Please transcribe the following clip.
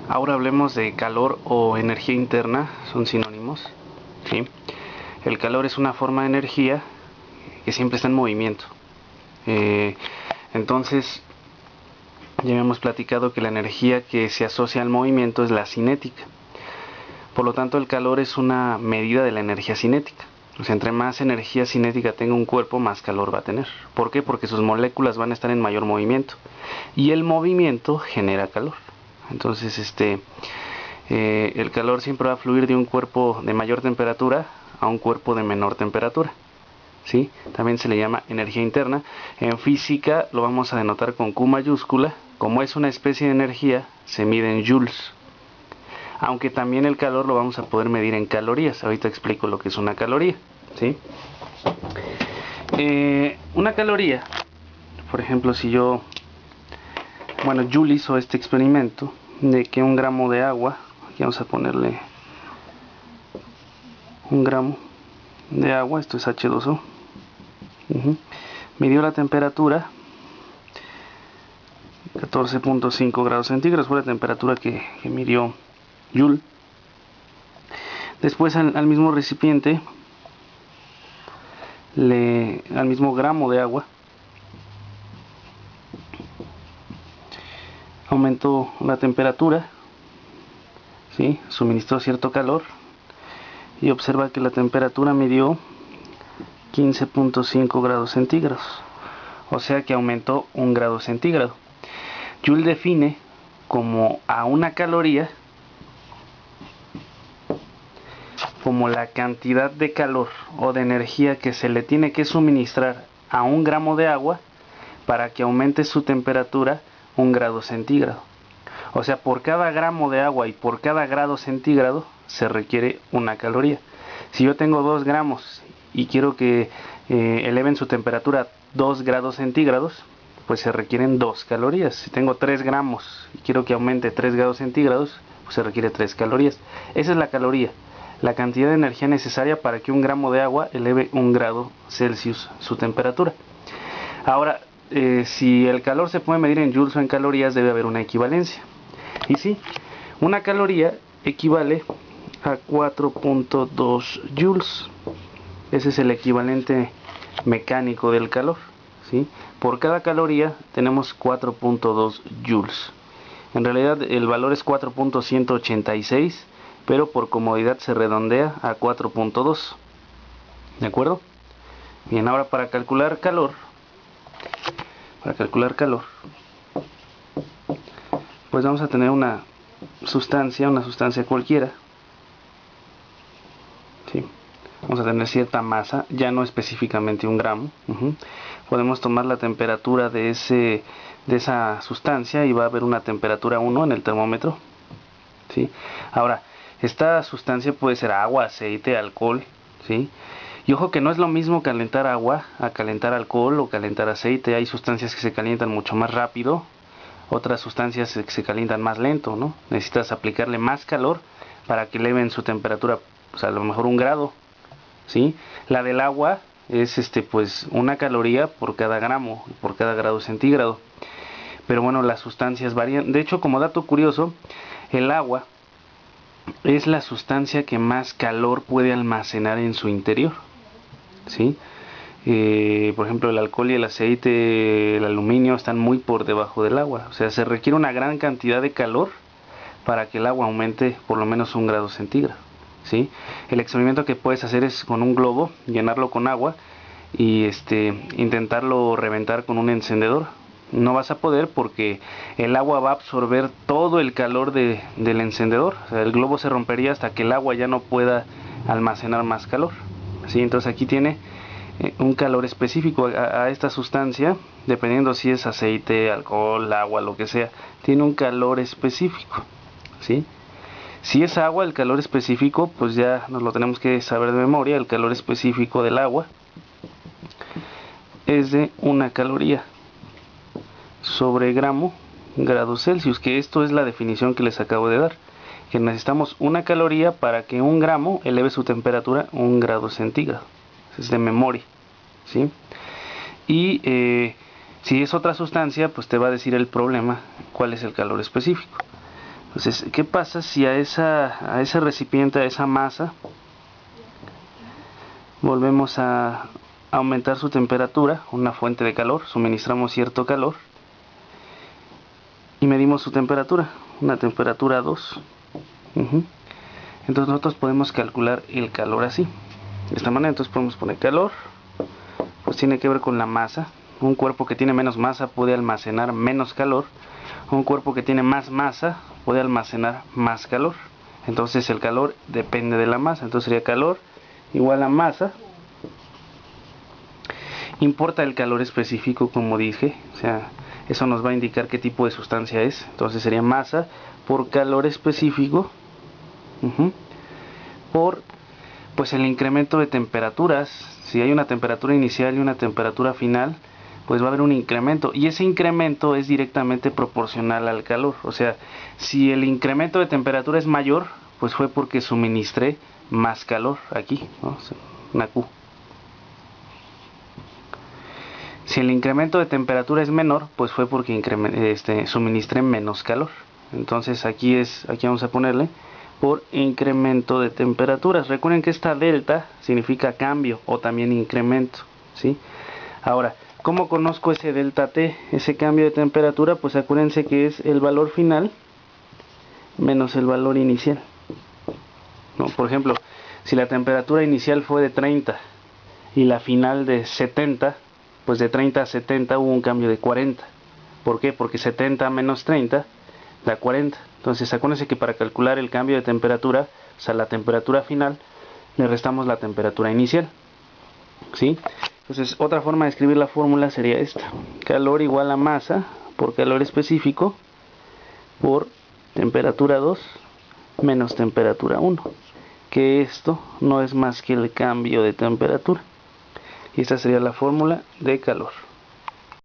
Ahora hablemos de calor o energía interna, son sinónimos, ¿sí? El calor es una forma de energía que siempre está en movimiento. Eh, entonces, ya habíamos platicado que la energía que se asocia al movimiento es la cinética. Por lo tanto, el calor es una medida de la energía cinética. O sea, entre más energía cinética tenga un cuerpo, más calor va a tener. ¿Por qué? Porque sus moléculas van a estar en mayor movimiento. Y el movimiento genera calor. Entonces, el calor siempre va a fluir de un cuerpo de mayor temperatura a un cuerpo de menor temperatura. ¿Sí? También se le llama energía interna. En física lo vamos a denotar con Q mayúscula. Como es una especie de energía, se mide en joules. Aunque también el calor lo vamos a poder medir en calorías. Ahorita explico lo que es una caloría, ¿sí? Una caloría, por ejemplo, si yo, Joule hizo este experimento de que 1 gramo de agua, aquí vamos a ponerle 1 gramo de agua, esto es H2O, midió la temperatura 14.5 grados centígrados, fue la temperatura que midió Joule. Después al mismo recipiente, al mismo gramo de agua, aumentó la temperatura, ¿sí? Suministró cierto calor y observa que la temperatura midió 15.5 grados centígrados, o sea que aumentó 1 grado centígrado. Joule define como a una caloría como la cantidad de calor o de energía que se le tiene que suministrar a 1 gramo de agua para que aumente su temperatura 1 grado centígrado. O sea, por cada gramo de agua y por cada grado centígrado se requiere una caloría. Si yo tengo 2 gramos y quiero que eleven su temperatura 2 grados centígrados, pues se requieren 2 calorías. Si tengo 3 gramos y quiero que aumente 3 grados centígrados, pues se requiere 3 calorías. Esa es la caloría, la cantidad de energía necesaria para que 1 gramo de agua eleve 1 grado Celsius su temperatura. Ahora, si el calor se puede medir en joules o en calorías, debe haber una equivalencia. Y sí, una caloría equivale a 4.2 joules. Ese es el equivalente mecánico del calor, ¿sí? Por cada caloría tenemos 4.2 joules. En realidad el valor es 4.186, pero por comodidad se redondea a 4.2. ¿De acuerdo? Bien, ahora para calcular calor, pues vamos a tener una sustancia cualquiera, ¿sí? Vamos a tener cierta masa, ya no específicamente 1 gramo. Podemos tomar la temperatura de esa sustancia y va a haber una temperatura 1 en el termómetro, ¿sí? Ahora, esta sustancia puede ser agua, aceite, alcohol, ¿sí? Y ojo que no es lo mismo calentar agua a calentar alcohol o calentar aceite. Hay sustancias que se calientan mucho más rápido, otras sustancias se calientan más lento, ¿no? Necesitas aplicarle más calor para que eleven su temperatura, pues a lo mejor 1 grado, ¿sí? La del agua es pues 1 caloría por cada gramo, por cada grado centígrado. Pero bueno, las sustancias varían. De hecho, como dato curioso, el agua es la sustancia que más calor puede almacenar en su interior, ¿sí? Por ejemplo, el alcohol y el aceite, el aluminio están muy por debajo del agua. O sea, se requiere una gran cantidad de calor para que el agua aumente por lo menos 1 grado centígrado, ¿sí? El experimento que puedes hacer es con un globo, llenarlo con agua y intentarlo reventar con un encendedor. No vas a poder porque el agua va a absorber todo el calor del encendedor. O sea, el globo se rompería hasta que el agua ya no pueda almacenar más calor, ¿sí? Entonces aquí tiene un calor específico a esta sustancia, dependiendo si es aceite, alcohol, agua, lo que sea, tiene un calor específico, ¿sí? Si es agua, el calor específico, pues ya nos lo tenemos que saber de memoria. El calor específico del agua es de 1 caloría sobre grado Celsius, que esto es la definición que les acabo de dar, que necesitamos 1 caloría para que 1 gramo eleve su temperatura 1 grado centígrado. Es de memoria, ¿sí? Y si es otra sustancia, pues te va a decir el problema cuál es el calor específico. Entonces, ¿qué pasa si a ese recipiente, a esa masa, volvemos a aumentar su temperatura, una fuente de calor, suministramos cierto calor y medimos su temperatura, una temperatura 2? Entonces nosotros podemos calcular el calor así, de esta manera. Entonces podemos poner calor, pues tiene que ver con la masa. Un cuerpo que tiene menos masa puede almacenar menos calor. Un cuerpo que tiene más masa puede almacenar más calor. Entonces el calor depende de la masa. Entonces sería calor igual a masa. Importa el calor específico, como dije. O sea, eso nos va a indicar qué tipo de sustancia es. Entonces sería masa por calor específico. Por pues el incremento de temperaturas. Si hay una temperatura inicial y una temperatura final, pues va a haber un incremento, y ese incremento es directamente proporcional al calor. O sea, si el incremento de temperatura es mayor, pues fue porque suministré más calor aquí, ¿no? Una Q. Si el incremento de temperatura es menor, pues fue porque suministré menos calor. Entonces aquí vamos a ponerle por incremento de temperaturas. Recuerden que esta delta significa cambio o también incremento, ¿sí? Ahora, ¿cómo conozco ese delta T, ese cambio de temperatura? Pues acuérdense que es el valor final menos el valor inicial, ¿no? Por ejemplo, si la temperatura inicial fue de 30 y la final de 70, pues de 30 a 70 hubo un cambio de 40. ¿Por qué? Porque 70 menos 30 da 40. Entonces acuérdense que para calcular el cambio de temperatura, o sea, la temperatura final, le restamos la temperatura inicial, ¿sí? Entonces otra forma de escribir la fórmula sería esta: calor igual a masa por calor específico por temperatura 2 menos temperatura 1, que esto no es más que el cambio de temperatura. Y esta sería la fórmula de calor.